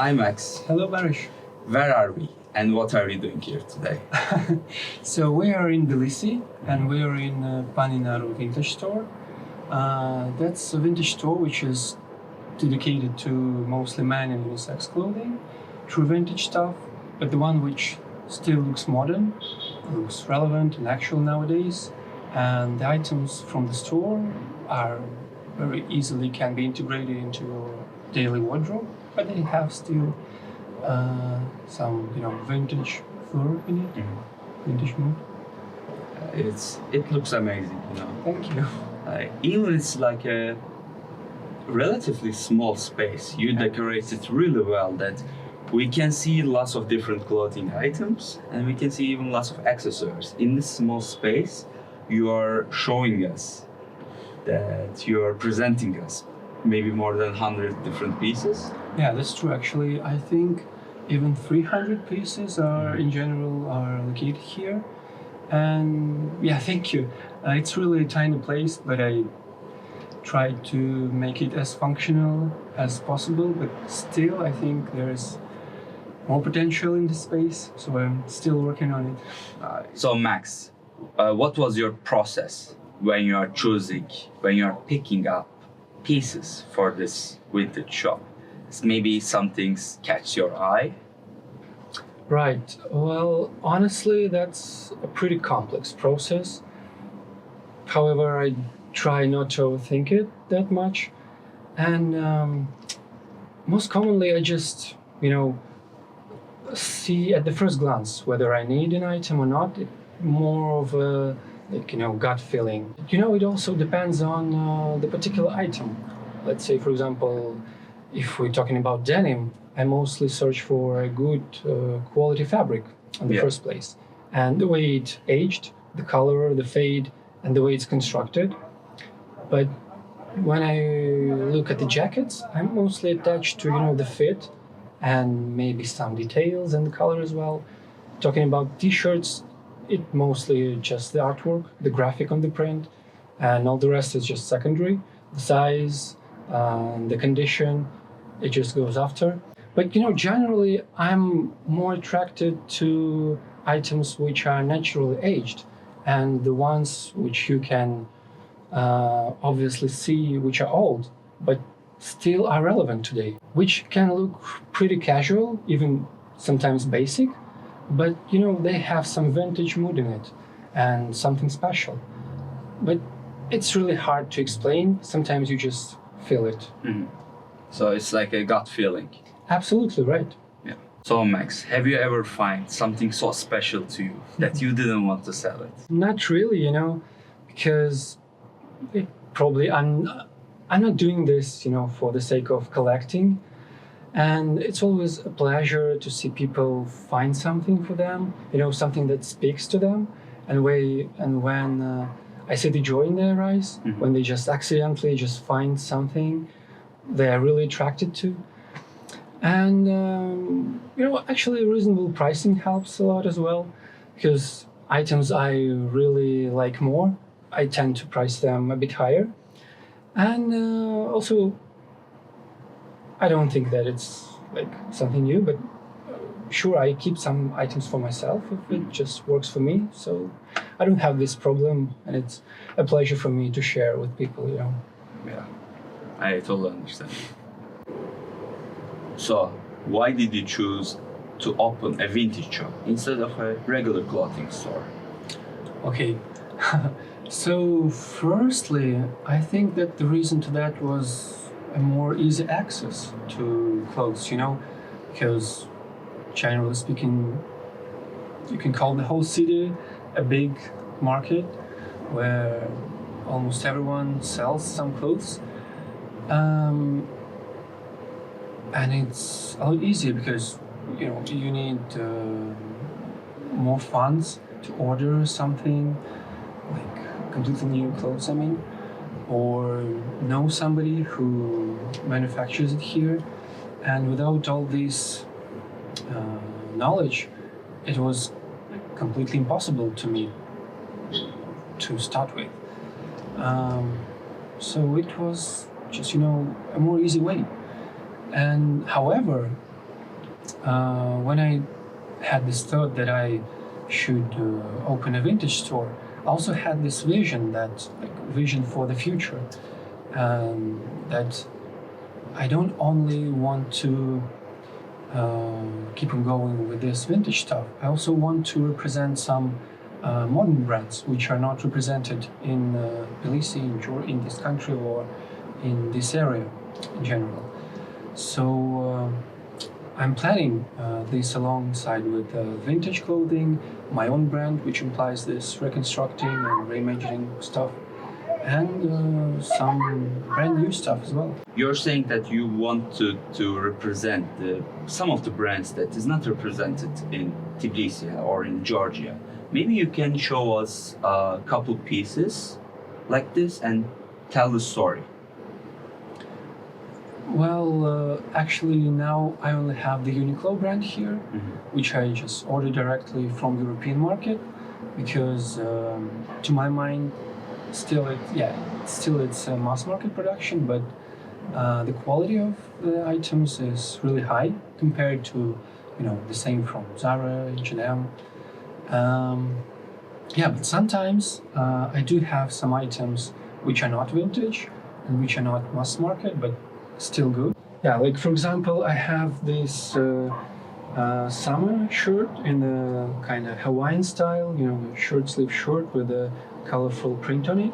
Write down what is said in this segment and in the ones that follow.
Hi Max, Hello, Barish. where are we and what are we doing here today? So we are in Tbilisi and we are in Paninaru vintage store. That's a vintage store which is dedicated to mostly men and unisex clothing, true vintage stuff, but the one which still looks modern, looks relevant and actual nowadays. And the items from the store are very easily can be integrated into your daily wardrobe, but they have still some vintage flair in it, vintage mood. It looks amazing, Thank you. Even it's like a relatively small space. You decorate it really well that we can see lots of different clothing items and we can see even lots of accessories. In this small space, you are showing us that you are presenting us maybe more than 100 different pieces. Yeah, that's true. Actually, I think even 300 pieces are in general are located here. And yeah, thank you. It's really a tiny place, but I tried to make it as functional as possible. But still, I think there's more potential in this space, so I'm still working on it. So Max, what was your process when you are choosing, when you are picking up pieces for this vintage shop? Maybe some things catch your eye? Right. Well, honestly, that's a pretty complex process. However, I try not to overthink it that much. And most commonly, I just, see at the first glance whether I need an item or not. More of a gut feeling. It also depends on the particular item. Let's say, for example, if we're talking about denim, I mostly search for a good quality fabric in the first place. And the way it's aged, the color, the fade, and the way it's constructed. But when I look at the jackets, I'm mostly attached to, the fit and maybe some details and the color as well. Talking about t-shirts, it mostly just the artwork, the graphic on the print, and all the rest is just secondary. The size, the condition, it just goes after. But generally, I'm more attracted to items which are naturally aged, and the ones which you can obviously see which are old, but still are relevant today, which can look pretty casual, even sometimes basic, but they have some vintage mood in it and something special. But it's really hard to explain. Sometimes you just feel it. So it's like a gut feeling. Absolutely right. Yeah. So Max, have you ever find something so special to you that you didn't want to sell it? Not really, because I'm not doing this, for the sake of collecting. And it's always a pleasure to see people find something for them, something that speaks to them. And when I see the joy in their eyes, when they just accidentally just find something they are really attracted to. And, actually reasonable pricing helps a lot as well, because items I really like more, I tend to price them a bit higher. And also, I don't think that it's like something new, but sure, I keep some items for myself if it just works for me. So I don't have this problem, and it's a pleasure for me to share with people, Yeah, I totally understand. So, why did you choose to open a vintage shop instead of a regular clothing store? Okay. So firstly, I think that the reason to that was a more easy access to clothes, because generally speaking, you can call the whole city a big market where almost everyone sells some clothes. And it's a lot easier because, you need more funds to order something like completely new clothes, or know somebody who manufactures it here. And without all this knowledge, it was completely impossible to me to start with. So it was just, a more easy way. And however, when I had this thought that I should open a vintage store, I also had this vision vision for the future, that I don't only want to keep on going with this vintage stuff. I also want to represent some modern brands which are not represented in Tbilisi, in this country, or in this area in general. So I'm planning this alongside with vintage clothing, my own brand, which implies this reconstructing and reimagining stuff, and some brand new stuff as well. You're saying that you want to represent some of the brands that is not represented in Tbilisi or in Georgia. Maybe you can show us a couple pieces like this and tell the story. Well, actually now I only have the Uniqlo brand here, which I just order directly from European market, because to my mind, still it's a mass market production, but the quality of the items is really high compared to the same from Zara, H&M. But sometimes I do have some items which are not vintage and which are not mass market, but still good. Yeah, like for example, I have this summer shirt in the kind of Hawaiian style, short sleeve shirt with a colorful print on it.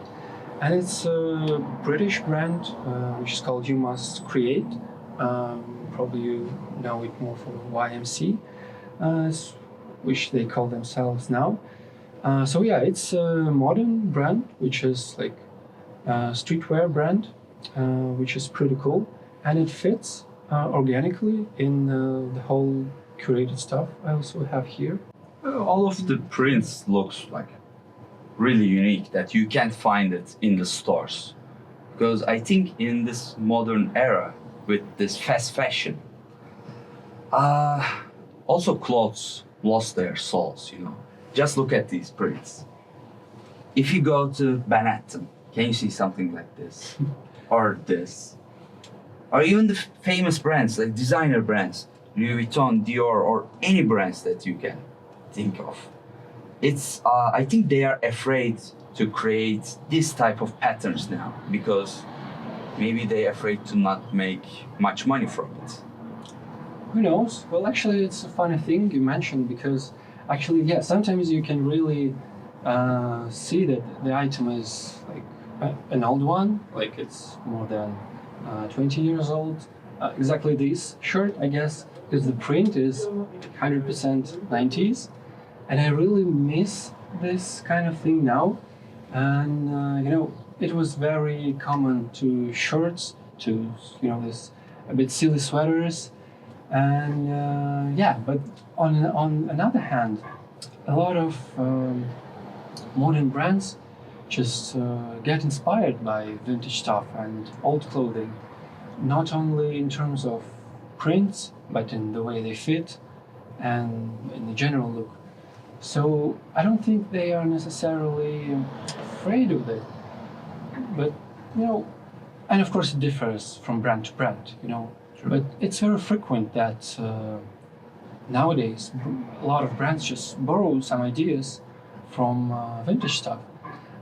And it's a British brand which is called You Must Create. Probably you know it more for YMC, which they call themselves now. So yeah, it's a modern brand, which is like a streetwear brand, which is pretty cool. And it fits organically in the whole curated stuff I also have here. All of the prints looks like really unique that you can't find it in the stores, because I think in this modern era with this fast fashion, also clothes lost their souls. Just look at these prints. If you go to Manhattan, can you see something like this or this, or even the famous brands like designer brands, Louis Vuitton, Dior, or any brands that you can think of? It's I think they are afraid to create this type of patterns now, because maybe they're afraid to not make much money from it. Who knows? Well, actually, it's a funny thing you mentioned, because actually, yeah, sometimes you can really see that the item is like an old one, like it's more than 20 years old. Exactly this shirt, I guess, because the print is 100% 90s. And I really miss this kind of thing now. And it was very common to shirts, to this a bit silly sweaters, and but on another hand, a lot of modern brands just get inspired by vintage stuff and old clothing, not only in terms of prints, but in the way they fit and in the general look. So I don't think they are necessarily afraid of it, but and of course it differs from brand to brand, Sure. But it's very frequent that nowadays a lot of brands just borrow some ideas from vintage stuff.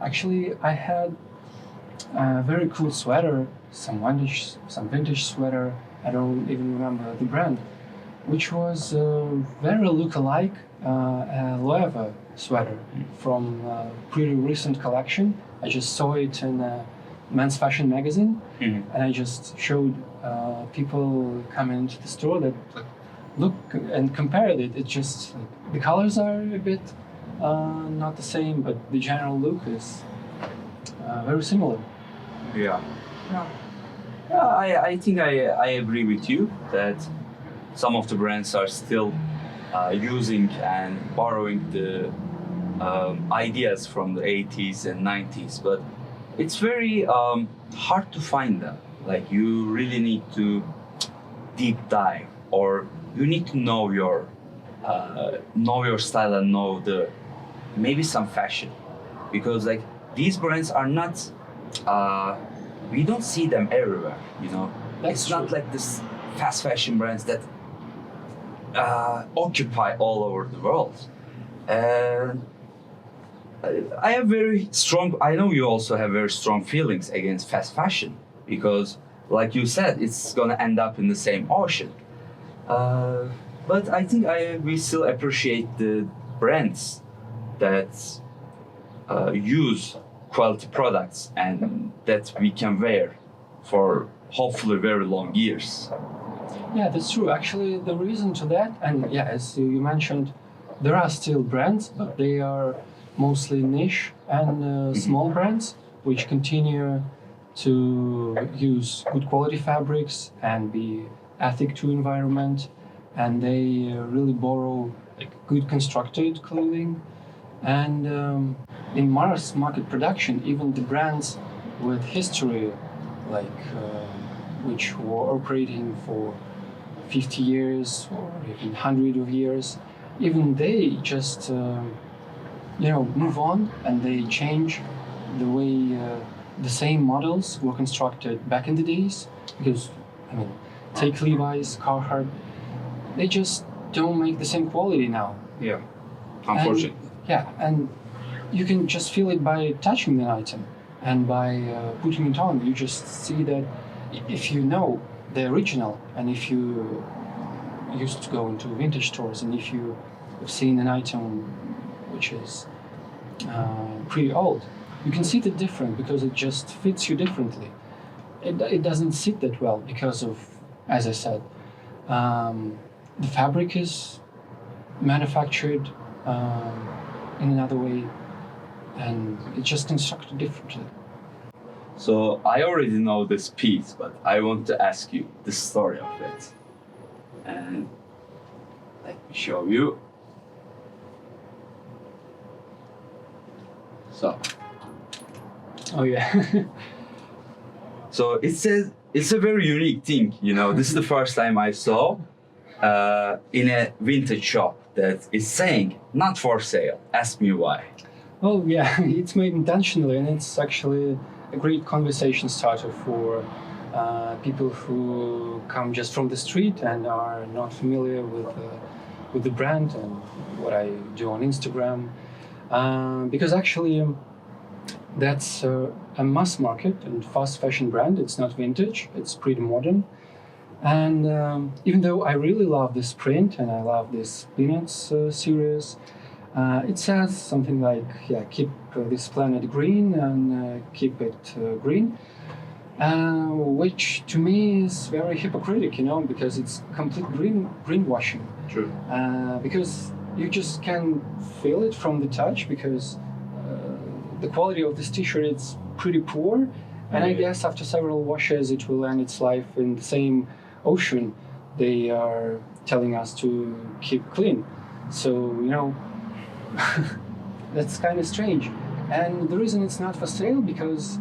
Actually, I had a very cool sweater, some vintage sweater. I don't even remember the brand, which was very look-alike a Loewe sweater from a pretty recent collection. I just saw it in a men's fashion magazine, and I just showed people coming into the store that look and compared it. It just the colors are a bit not the same, but the general look is very similar. Yeah, I think I agree with you that some of the brands are still using and borrowing the ideas from the 80s and 90s, but it's very hard to find them. Like, you really need to deep dive, or you need to know your style and know maybe some fashion, because like these brands are not we don't see them everywhere. That's it's true. not like this fast fashion brands that occupy all over the world. And I have very strong. I know you also have very strong feelings against fast fashion because, like you said, it's gonna end up in the same ocean. But I think we still appreciate the brands that use quality products and that we can wear for hopefully very long years. Yeah, that's true. Actually, the reason to that, and yeah, as you mentioned, there are still brands, but they are mostly niche and small brands which continue to use good quality fabrics and be ethic to environment, and they really borrow like good constructed clothing. And in mass market production, even the brands with history, like which were operating for 50 years or even 100 of years, even they just move on and they change the way the same models were constructed back in the days. Because I mean, take Levi's, Carhartt, they just don't make the same quality now. Yeah, unfortunately. And you can just feel it by touching the item and by putting it on. You just see that if you know the original, and if you used to go into vintage stores, and if you have seen an item which is pretty old, you can see the difference because it just fits you differently. It doesn't sit that well because of, as I said, the fabric is manufactured in another way, and it's just constructed differently. So I already know this piece, but I want to ask you the story of it. And let me show you. So, Oh yeah. so it's a very unique thing, you know. This is the first time I saw in a vintage shop that is saying not for sale. Ask me why. Oh yeah, it's made intentionally, and it's actually a great conversation starter for people who come just from the street and are not familiar with the brand and what I do on Instagram. Because actually, that's a mass market and fast fashion brand. It's not vintage. It's pretty modern. And even though I really love this print and I love this Peanuts series, it says something like, keep this planet green and keep it green, which to me is very hypocritical, because it's complete greenwashing. True. Because you just can feel it from the touch, because the quality of this t-shirt is pretty poor, and I guess after several washes it will end its life in the same ocean they are telling us to keep clean. So, that's kind of strange. And the reason it's not for sale, because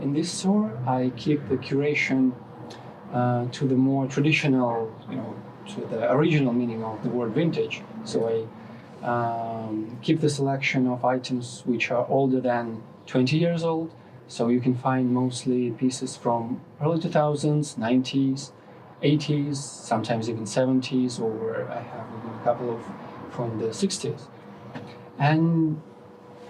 in this store I keep the curation to the more traditional, to the original meaning of the word vintage. So I keep the selection of items which are older than 20 years old. So you can find mostly pieces from early 2000s, 90s, 80s, sometimes even 70s, or I have even a couple of from the 60s. And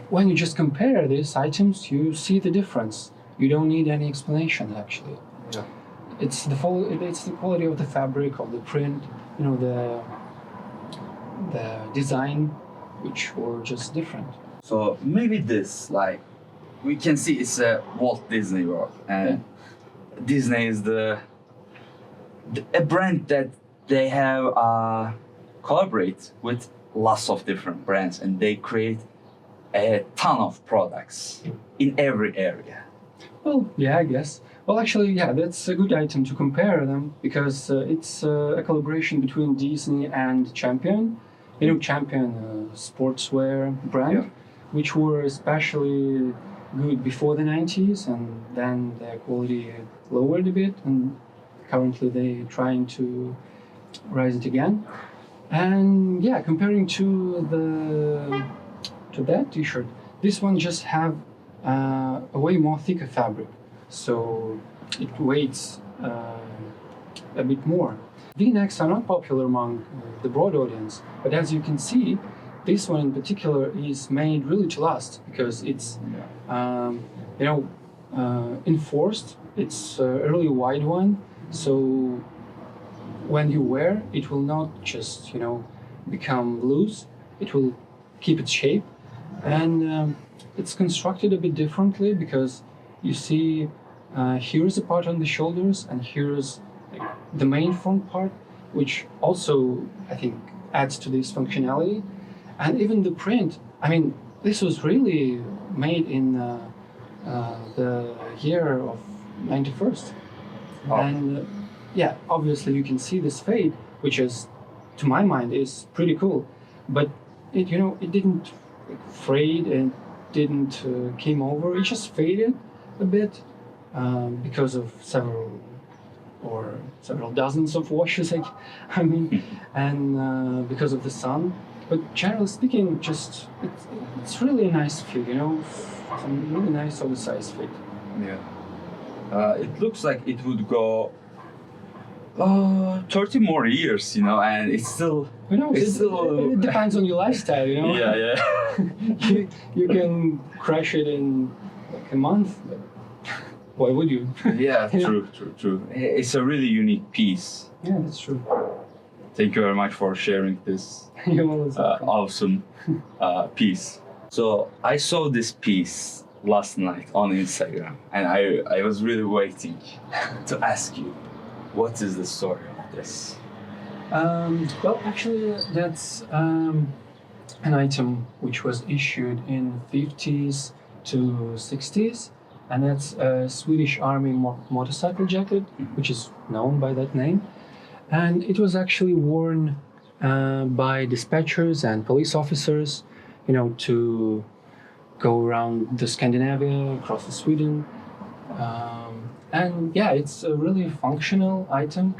when you just compare these items, you see the difference. You don't need any explanation, actually. Yeah. It's the quality of the fabric, of the print, the design, which were just different. So maybe this, like, we can see it's a Walt Disney World, and Disney is a brand that they have collaborate with lots of different brands, and they create a ton of products in every area. Well, yeah, I guess. Well, actually, that's a good item to compare them, because it's a collaboration between Disney and Champion. Champion, sportswear brand, which were especially good before the 90s, and then their quality lowered a bit, and currently they're trying to rise it again. And comparing to that t-shirt, this one just have a way more thicker fabric, so it weighs a bit more. V-necks are not popular among the broad audience, but as you can see, this one in particular is made really to last because it's, enforced. It's a really wide one, so when you wear, it will not just become loose. It will keep its shape, and it's constructed a bit differently because you see here's a part on the shoulders and here's the main front part, which also I think adds to this functionality. And even the print, I mean, this was really made in the year of 91st. Oh. And obviously you can see this fade, which is, to my mind, is pretty cool. But it didn't frayed and didn't came over. It just faded a bit because of several dozens of washes, and because of the sun. But generally speaking, it's really a nice fit, some really nice oversized fit. Yeah. It looks like it would go 30 more years, and it's still. It depends on your lifestyle, Yeah. you can crash it in like a month. But why would you? Yeah, true. It's a really unique piece. Yeah, that's true. Thank you very much for sharing this You're always welcome. awesome piece. So I saw this piece last night on Instagram, and I was really waiting to ask you, what is the story of this? Well, actually, that's an item which was issued in 50s to 60s, and that's a Swedish Army motorcycle jacket, which is known by that name. And it was actually worn by dispatchers and police officers, to go around the Scandinavia, across the Sweden. And it's a really functional item.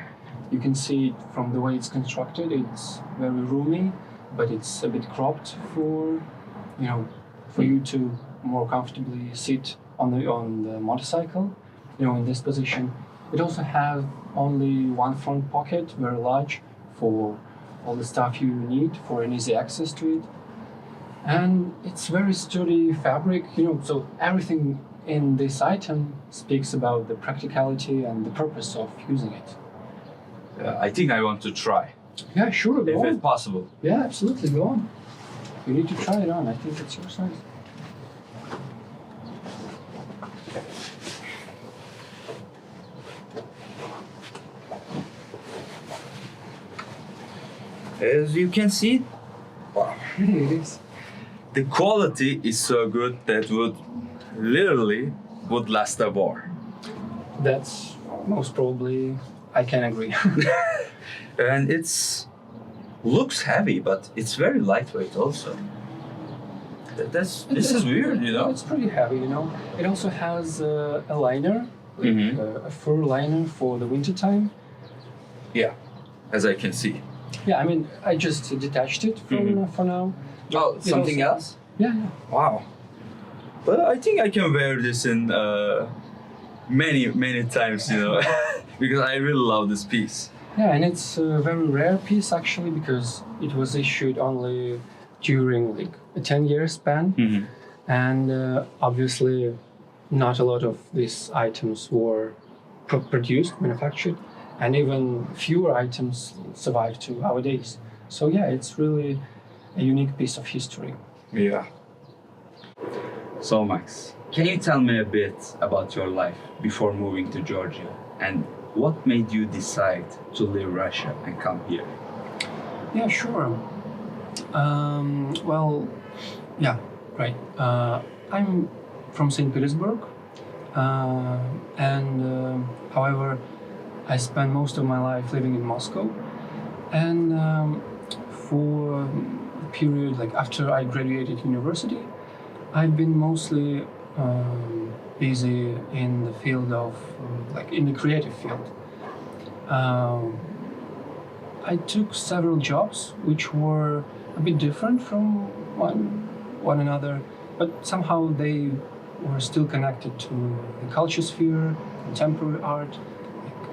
You can see it from the way it's constructed. It's very roomy, but it's a bit cropped for you to more comfortably sit on the motorcycle, in this position. It also has only one front pocket, very large, for all the stuff you need for an easy access to it. And it's very sturdy fabric, so everything in this item speaks about the practicality and the purpose of using it. I think I want to try, Yeah, sure, go if on. it's possible. Yeah, absolutely, go on. You need to try it on. I think it's your size. As you can see, wow, It is. the quality is so good that would last a war. That's most probably, I can agree. And looks heavy, but it's very lightweight also. This is weird, It's pretty heavy, It also has a liner, a fur liner for the winter time. Yeah, as I can see. Yeah, I mean, I just detached it for now. Oh, It something also- else? Yeah. Wow. But I think I can wear this in many times, because I really love this piece. Yeah, and it's a very rare piece actually because it was issued only during like a 10-year span. And obviously not a lot of these items were produced, manufactured, and even fewer items survive to our days. So it's really a unique piece of history. Yeah. So Max, can you tell me a bit about your life before moving to Georgia, and what made you decide to leave Russia and come here? Yeah, sure. Right. I'm from St. Petersburg, and however, I spent most of my life living in Moscow, and for the period like after I graduated university, I've been mostly busy in the field of in the creative field. I took several jobs which were a bit different from one another, but somehow they were still connected to the culture sphere, contemporary art,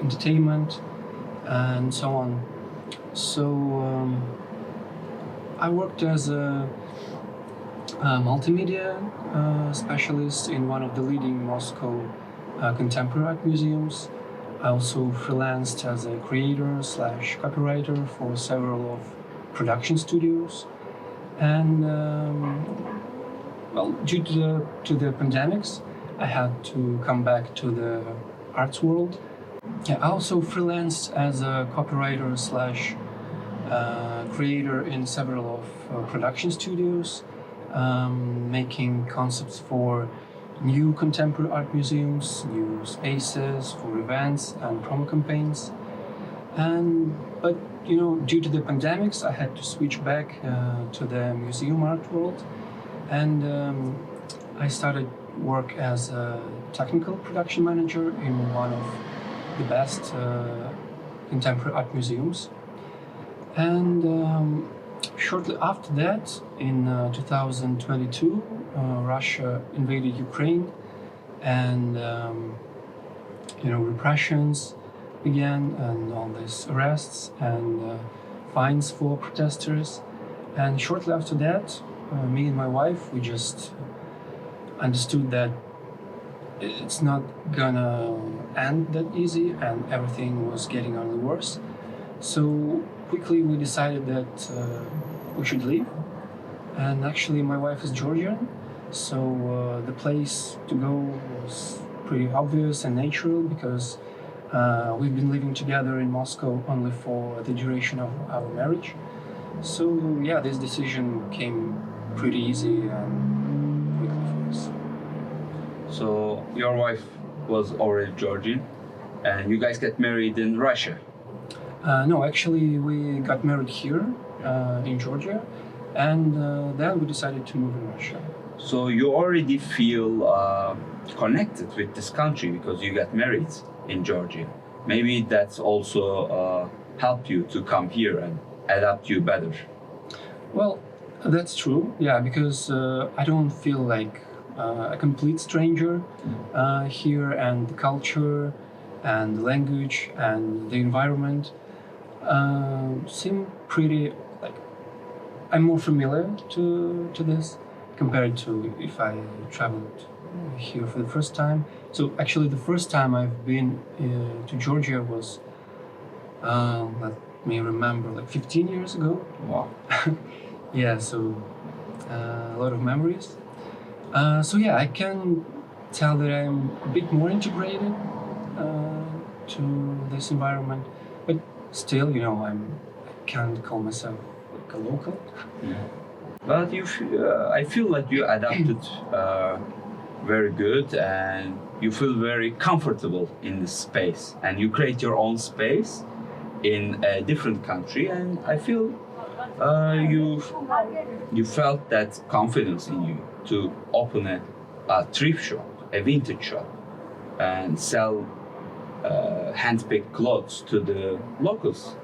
entertainment, and so on. So I worked as a multimedia specialist in one of the leading Moscow contemporary art museums. I also freelanced as a creator slash copywriter for several of production studios. And well, due to the pandemics, I had to come back to the arts world. Yeah, I also freelanced as a copywriter slash creator in several of production studios, making concepts for new contemporary art museums, new spaces for events and promo campaigns. But due to the pandemics, I had to switch back to the museum art world, and I started work as a technical production manager in one of the best contemporary art museums. And shortly after that, in 2022, Russia invaded Ukraine, and repressions began, and all these arrests and fines for protesters. And shortly after that, me and my wife, we just understood that it's not gonna end that easy, and everything was getting only worse. So quickly we decided that we should leave. And actually my wife is Georgian, so the place to go was pretty obvious and natural, because we've been living together in Moscow only for the duration of our marriage. So yeah, this decision came pretty easy and quickly for us. So your wife was already Georgian, and you guys get married in Russia. No, actually we got married here in Georgia, and then we decided to move in Russia. So you already feel connected with this country because you got married in Georgia. Maybe that's also helped you to come here and adapt you better. Well, that's true, yeah, because I don't feel like a complete stranger here, and the culture and the language and the environment seem pretty, like, I'm more familiar to this compared to if I traveled here for the first time. So actually the first time I've been to Georgia was, let me remember, like 15 years ago. Wow. Yeah, so a lot of memories. So yeah, I can tell that I'm a bit more integrated to this environment, but still, I can't call myself like a local. Yeah. But I feel like you adapted very good, and you feel very comfortable in this space, and you create your own space in a different country, and I feel you felt that confidence in you to open a thrift shop, a vintage shop, and sell hand-picked clothes to the locals.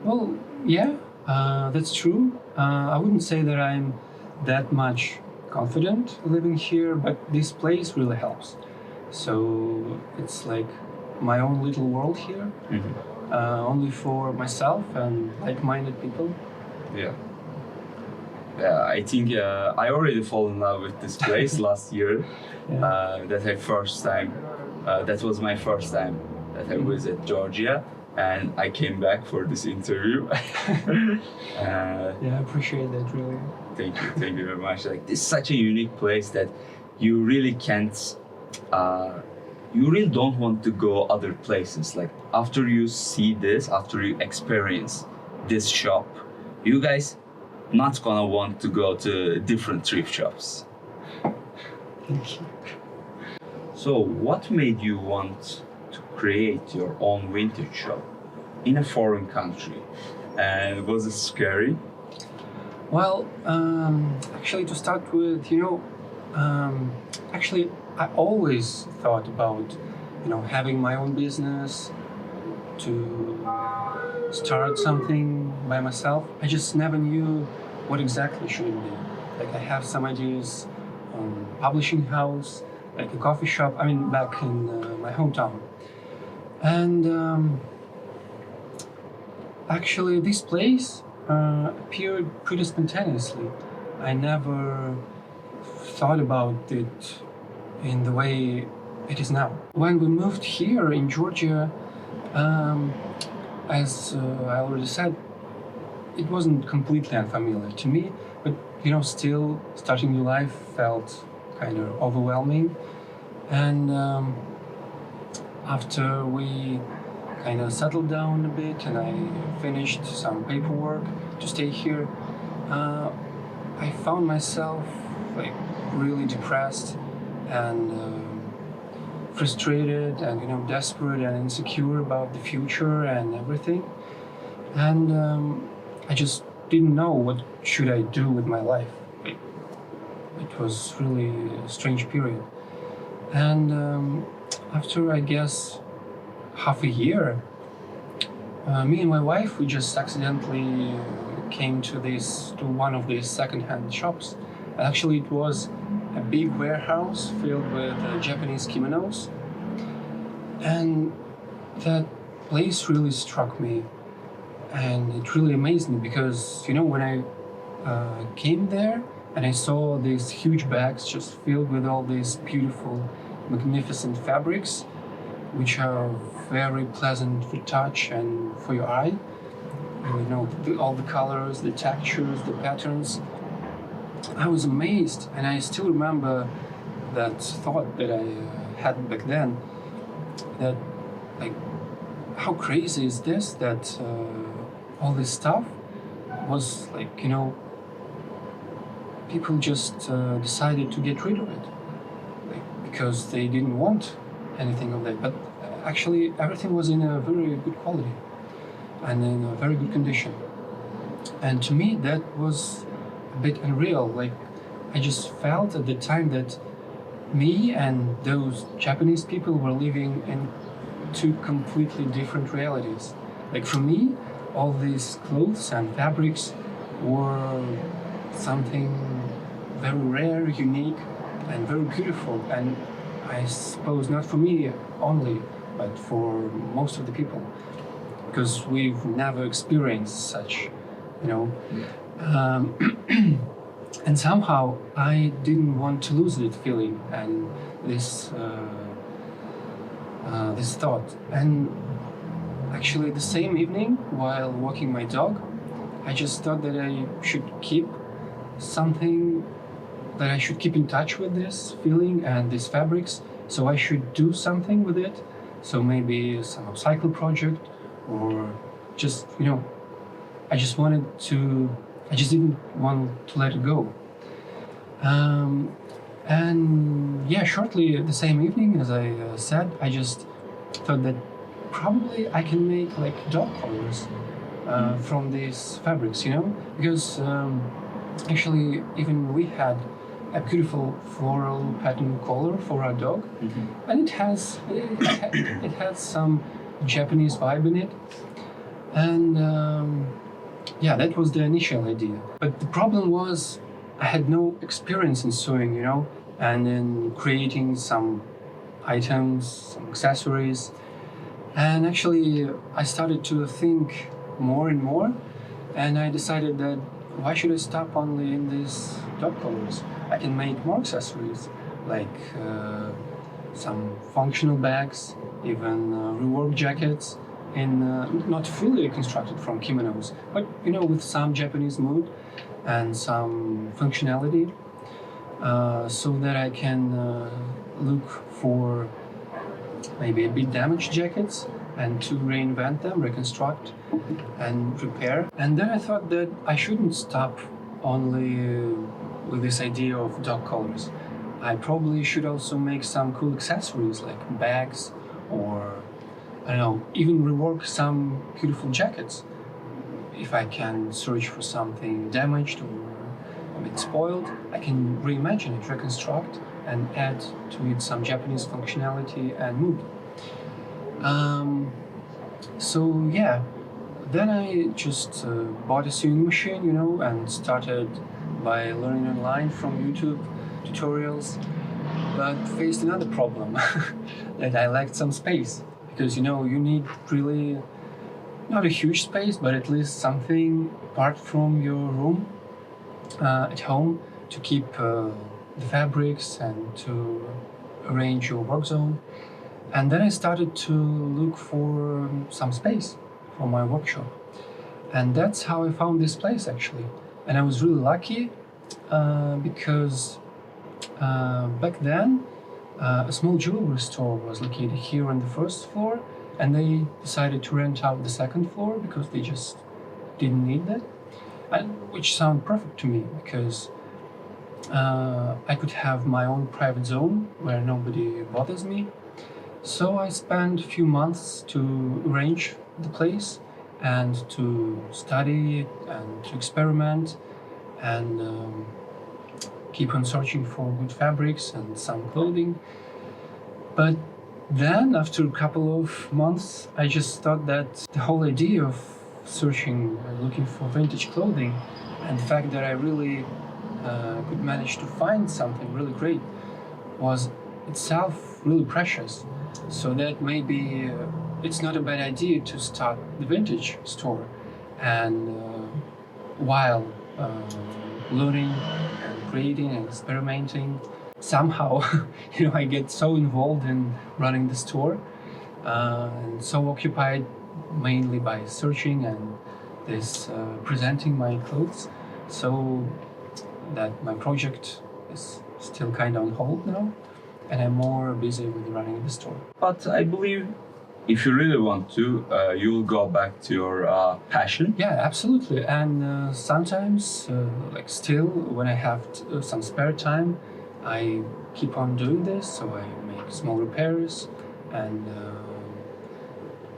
Well, yeah, that's true. I wouldn't say that I'm that much confident living here, but this place really helps. So it's like my own little world here, only for myself and like-minded people. Yeah. I think I already fall in love with this place last year. Yeah. That was my first time that I visited Georgia, and I came back for this interview. Yeah, I appreciate that, really. Thank you very much. Like, this is such a unique place that you really can't, you really don't want to go other places. Like, after you see this, after you experience this shop, you guys not gonna want to go to different thrift shops. Thank you. So what made you want to create your own vintage shop in a foreign country? And was it scary? Well, actually, to start with, actually, I always thought about, having my own business, to start something by myself. I just never knew what exactly should it be. Like, I have some ideas on publishing house, like a coffee shop. I mean, back in my hometown. And Actually, this place appeared pretty spontaneously. I never thought about it in the way it is now. When we moved here in Georgia, um, as I already said, it wasn't completely unfamiliar to me, but still starting new life felt kind of overwhelming. And after we kind of settled down a bit and I finished some paperwork to stay here, I found myself like really depressed and frustrated and desperate and insecure about the future and everything. And I just didn't know what should I do with my life. It was really a strange period. And after, I guess, half a year, me and my wife, we just accidentally came to one of these second-hand shops. Actually, it was a big warehouse filled with Japanese kimonos. And that place really struck me. And it really amazed me because, when I came there and I saw these huge bags just filled with all these beautiful, magnificent fabrics, which are very pleasant for touch and for your eye. All the colors, the textures, the patterns. I was amazed, and I still remember that thought that I had back then. That, like, how crazy is this? That all this stuff was like, people just decided to get rid of it, like, because they didn't want anything of that. But actually, everything was in a very good quality and in a very good condition. And to me, that was a bit unreal. Like, I just felt at the time that me and those Japanese people were living in two completely different realities. Like, for me, all these clothes and fabrics were something very rare, unique, and very beautiful. And I suppose not for me only, but for most of the people, because we've never experienced such, and somehow I didn't want to lose that feeling and this thought. And actually, the same evening, while walking my dog, I just thought that I should keep in touch with this feeling and these fabrics, so I should do something with it. So maybe some upcycle project, or just, I just didn't want to let it go. And yeah, shortly the same evening, as I said, I just thought that probably I can make like dog collars from these fabrics, because actually even we had a beautiful floral pattern collar for our dog, and it has some Japanese vibe in it, and yeah, that was the initial idea. But the problem was I had no experience in sewing, and in creating some items, some accessories. And actually, I started to think more and more, and I decided that why should I stop only in these dog collars? I can make more accessories, like some functional bags, even rework jackets, in not fully constructed from kimonos, but with some Japanese mood and some functionality, so that I can look for maybe a bit damaged jackets and to reinvent them, reconstruct and repair. And then I thought that I shouldn't stop only with this idea of dog collars. I probably should also make some cool accessories like bags, or I don't know, even rework some beautiful jackets. If I can search for something damaged or a bit spoiled, I can reimagine it, reconstruct, and add to it some Japanese functionality and mood. So yeah, then I just bought a sewing machine, and started by learning online from YouTube tutorials, but faced another problem that I lacked some space, because you need really not a huge space, but at least something apart from your room at home to keep the fabrics and to arrange your work zone. And then I started to look for some space for my workshop. And that's how I found this place actually. And I was really lucky because back then a small jewelry store was located here on the first floor, and they decided to rent out the second floor because they just didn't need that, and which sounded perfect to me because I could have my own private zone where nobody bothers me. So I spent a few months to arrange the place and to study and to experiment and keep on searching for good fabrics and some clothing. But then, after a couple of months, I just thought that the whole idea of searching and looking for vintage clothing and the fact that I really could manage to find something really great was itself really precious. So that maybe it's not a bad idea to start the vintage store, and while learning and creating and experimenting, somehow I get so involved in running the store and so occupied mainly by searching and this presenting my clothes, so that my project is still kind of on hold now, and I'm more busy with running the store. But I believe if you really want to, you'll go back to your passion. Yeah, absolutely. And sometimes, like still, when I have some spare time, I keep on doing this. So I make small repairs, and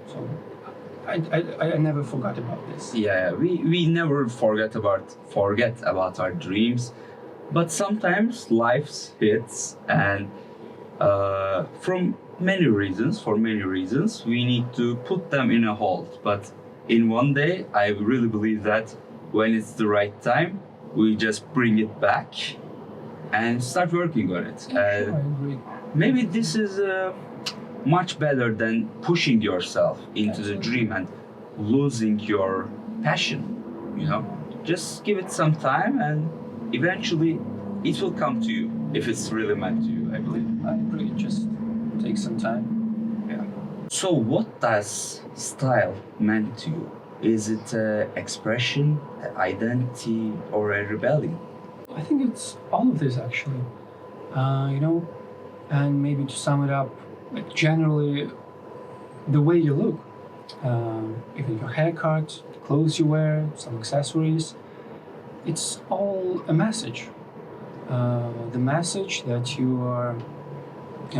so I never forgot about this. Yeah, we never forget about our dreams, but sometimes life hits, and for many reasons, we need to put them in a hold. But in one day, I really believe that when it's the right time, we just bring it back and start working on it. Yeah, sure, I agree. Maybe this is much better than pushing yourself into the Absolutely. dream and losing your passion. Just give it some time, and eventually it will come to you if it's really meant to you, I believe. I agree. Just take some time. Yeah. So what does style mean to you? Is it expression, identity, or a rebellion? I think it's all of this actually. And maybe to sum it up, like generally, the way you look, even your haircut, the clothes you wear, some accessories, it's all a message. The message that you are,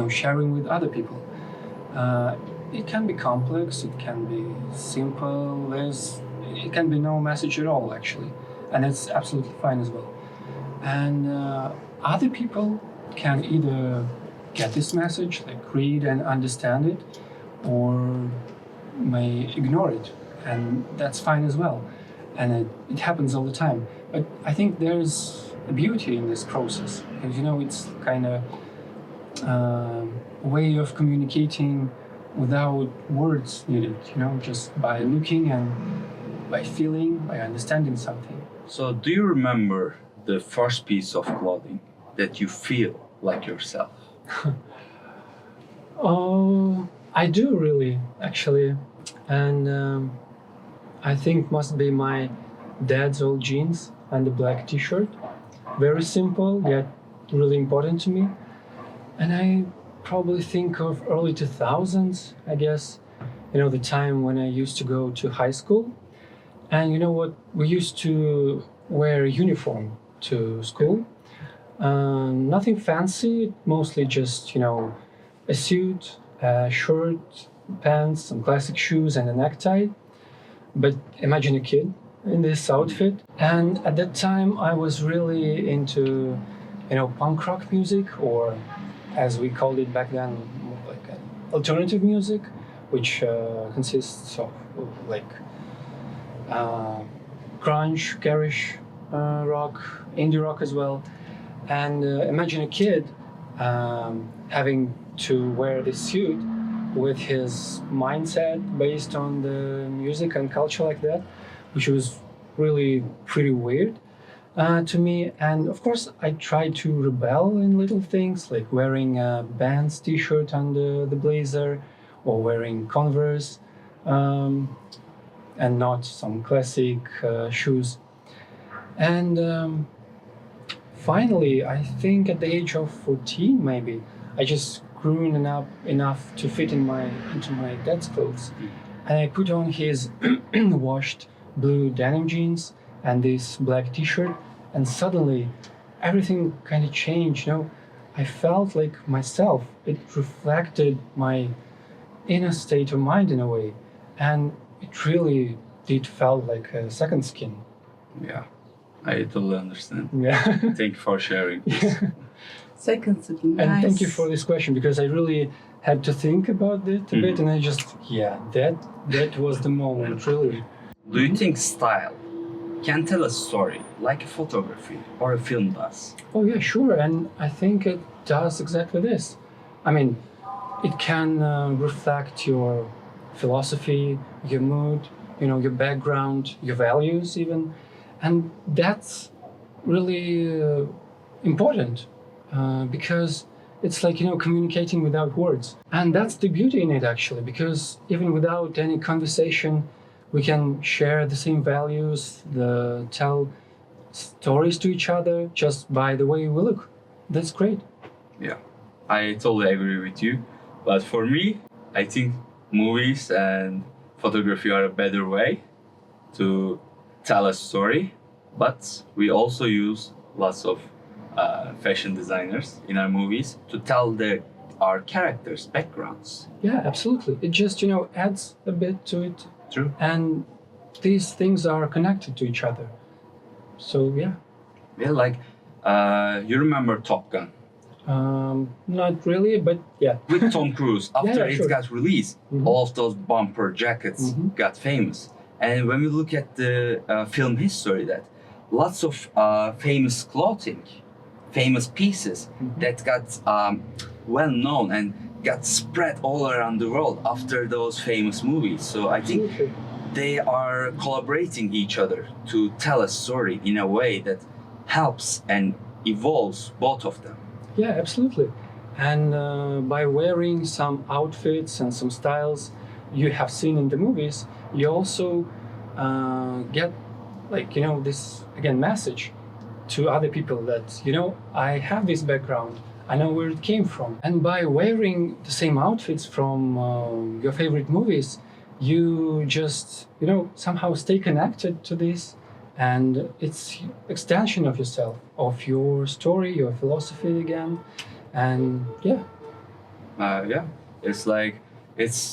sharing with other people. It can be complex, it can be simple, it can be no message at all actually, and it's absolutely fine as well. And other people can either get this message, like read and understand it, or may ignore it, and that's fine as well. And it happens all the time. But I think there's a beauty in this process, because it's kind of a way of communicating without words needed, just by looking and by feeling, by understanding something. So do you remember the first piece of clothing that you feel like yourself? Oh, I do really, actually. And I think must be my dad's old jeans and the black t-shirt. Very simple, yet really important to me. And I probably think of early 2000s, I guess. The time when I used to go to high school. And you know what? We used to wear a uniform to school. Nothing fancy, mostly just, a suit, a shirt, pants, some classic shoes, and a necktie. But imagine a kid in this outfit. And at that time, I was really into, punk rock music, or as we called it back then, like alternative music, which consists of like grunge, garish rock, indie rock as well. And imagine a kid having to wear this suit with his mindset based on the music and culture like that, which was really pretty weird to me. And of course, I tried to rebel in little things like wearing a band's t-shirt under the blazer or wearing Converse and not some classic shoes. And finally, I think at the age of 14, maybe, I just grew enough to fit into my dad's clothes. And I put on his washed blue denim jeans and this black t-shirt, and suddenly everything kind of changed, you know. I felt like myself. It reflected my inner state of mind in a way, and it really did felt like a second skin. Yeah, I totally understand. Yeah. Thank you for sharing this. Second skin, nice. And thank you for this question, because I really had to think about it a bit, and I just, that was the moment, really. Do you think style can tell a story like a photography or a film does? Oh yeah, sure, and I think it does exactly this. I mean, it can reflect your philosophy, your mood, you know, your background, your values even, and that's really important because it's like, you know, communicating without words, and that's the beauty in it actually, because even without any conversation, we can share the same values, tell stories to each other just by the way we look. That's great. Yeah, I totally agree with you. But for me, I think movies and photography are a better way to tell a story. But we also use lots of fashion designers in our movies to tell our characters' backgrounds. Yeah, absolutely. It just, you know, adds a bit to it. True. And these things are connected to each other. So, yeah. Yeah, like you remember Top Gun? Not really, but yeah. With Tom Cruise. After Yeah, sure. it got released, all of those bumper jackets got famous. And when we look at the film history, that lots of famous clothing, famous pieces that got well known and got spread all around the world after those famous movies. So I think Absolutely. they are collaborating each other to tell a story in a way that helps and evolves both of them. Yeah, absolutely. And by wearing some outfits and some styles you have seen in the movies, you also get, like, you know, this, again, message to other people that, you know, I have this background, I know where it came from. And by wearing the same outfits from your favorite movies, you just, you know, somehow stay connected to this, and it's extension of yourself, of your story, your philosophy again, and yeah. Yeah, it's like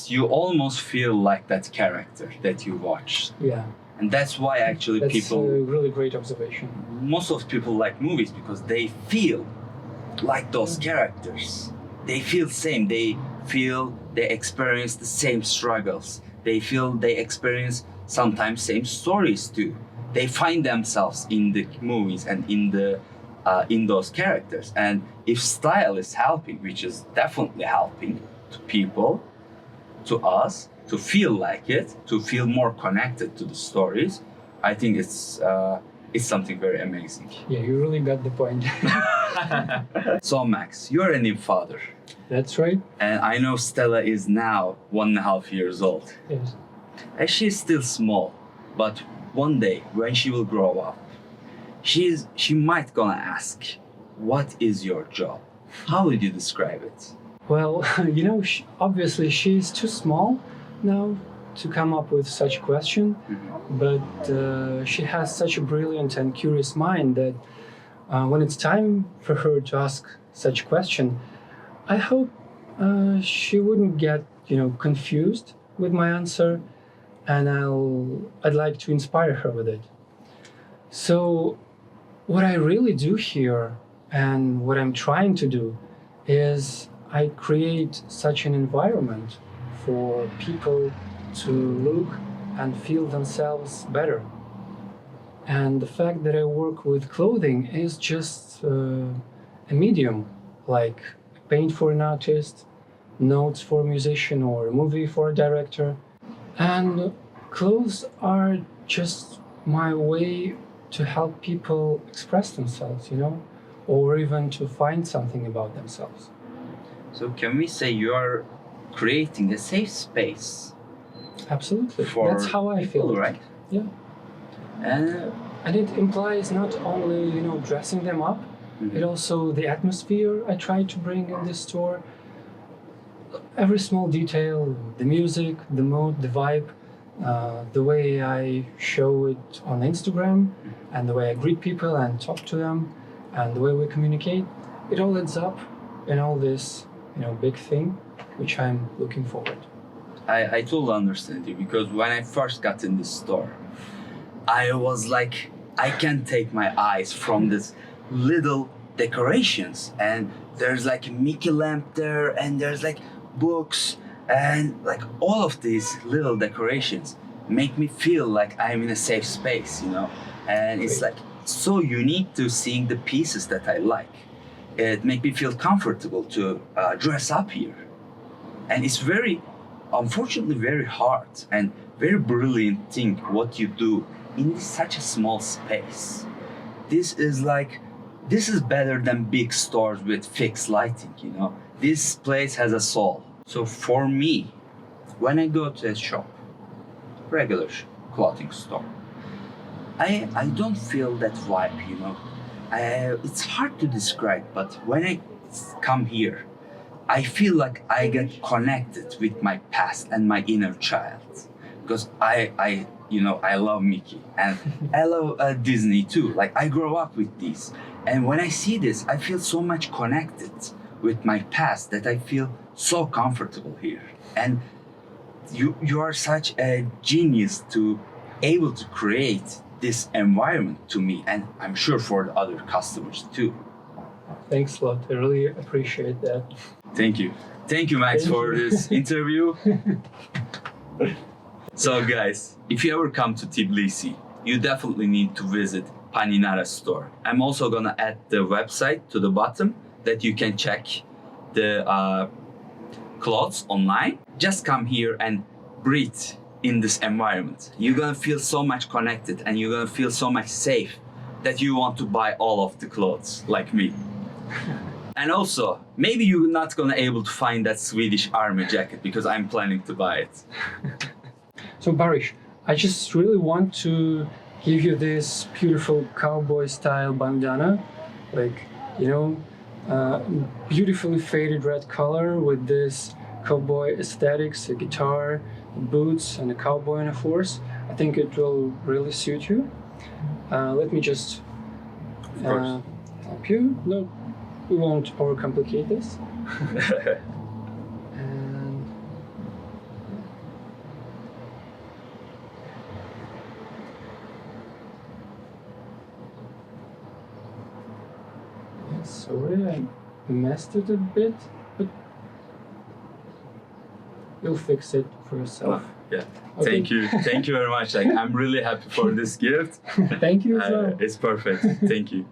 you almost feel like that character that you watched, Yeah, and that's why actually that's people, a really great observation. most of people like movies because they feel like those characters. They feel same. They experience the same struggles. They experience sometimes same stories too. They find themselves in the movies and in those characters. And if style is helping, which is definitely helping to people, to us, to feel like it, to feel more connected to the stories, I think it's something very amazing. Yeah, you really got the point. So Max, you're a new father, That's right. and I know Stella is now 1.5 years old. Yes. And she's still small, but one day when she will grow up, she might gonna ask, "What is your job?" How would you describe it? Well, you know, obviously she's too small now to come up with such a question, but she has such a brilliant and curious mind that when it's time for her to ask such a question, I hope she wouldn't get, you know, confused with my answer, and I'd like to inspire her with it. So what I really do here and what I'm trying to do is I create such an environment for people to look and feel themselves better. And the fact that I work with clothing is just a medium, like paint for an artist, notes for a musician or a movie for a director. And clothes are just my way to help people express themselves, or even to find something about themselves. So can we say you are creating a safe space Absolutely. for That's how I feel. people, right? Yeah. And And it implies not only, dressing them up, it also the atmosphere I try to bring in this store. Every small detail, the music, the mood, the vibe, the way I show it on Instagram, and the way I greet people and talk to them, and the way we communicate, it all adds up in all this, big thing, which I'm looking forward. I totally understand you, because when I first got in this store, I was like, I can't take my eyes from this little decorations, and there's like a Mickey lamp there, and there's like books, and like all of these little decorations make me feel like I'm in a safe space, and it's like so unique to seeing the pieces that I like. It makes me feel comfortable to dress up here, and it's unfortunately very hard and very brilliant thing what you do in such a small space. This is better than big stores with fixed lighting, This place has a soul. So for me, when I go to a shop, regular clothing store, I don't feel that vibe, It's hard to describe, but when I come here, I feel like I get connected with my past and my inner child, because I love Mickey and I love Disney too. Like I grow up with these, and when I see this, I feel so much connected with my past that I feel so comfortable here. And you are such a genius to able to create this environment to me, and I'm sure for the other customers too. Thanks a lot. I really appreciate that. Thank you, Max, for this interview. So guys, if you ever come to Tbilisi, you definitely need to visit Paninara store. I'm also gonna add the website to the bottom that you can check the clothes online. Just come here and breathe in this environment. You're gonna feel so much connected, and you're gonna feel so much safe that you want to buy all of the clothes like me. And also, maybe you're not gonna able to find that Swedish army jacket, because I'm planning to buy it. So Barish, I just really want to give you this beautiful cowboy style bandana, beautifully faded red color with this cowboy aesthetics, a guitar, boots, and a cowboy on a horse. I think it will really suit you. Let me just help you. No, we won't overcomplicate this. And sorry, I messed it a bit, but you'll fix it for yourself. Yeah. Okay. Thank you very much. Like, I'm really happy for this gift. Thank you as well. It's perfect. Thank you.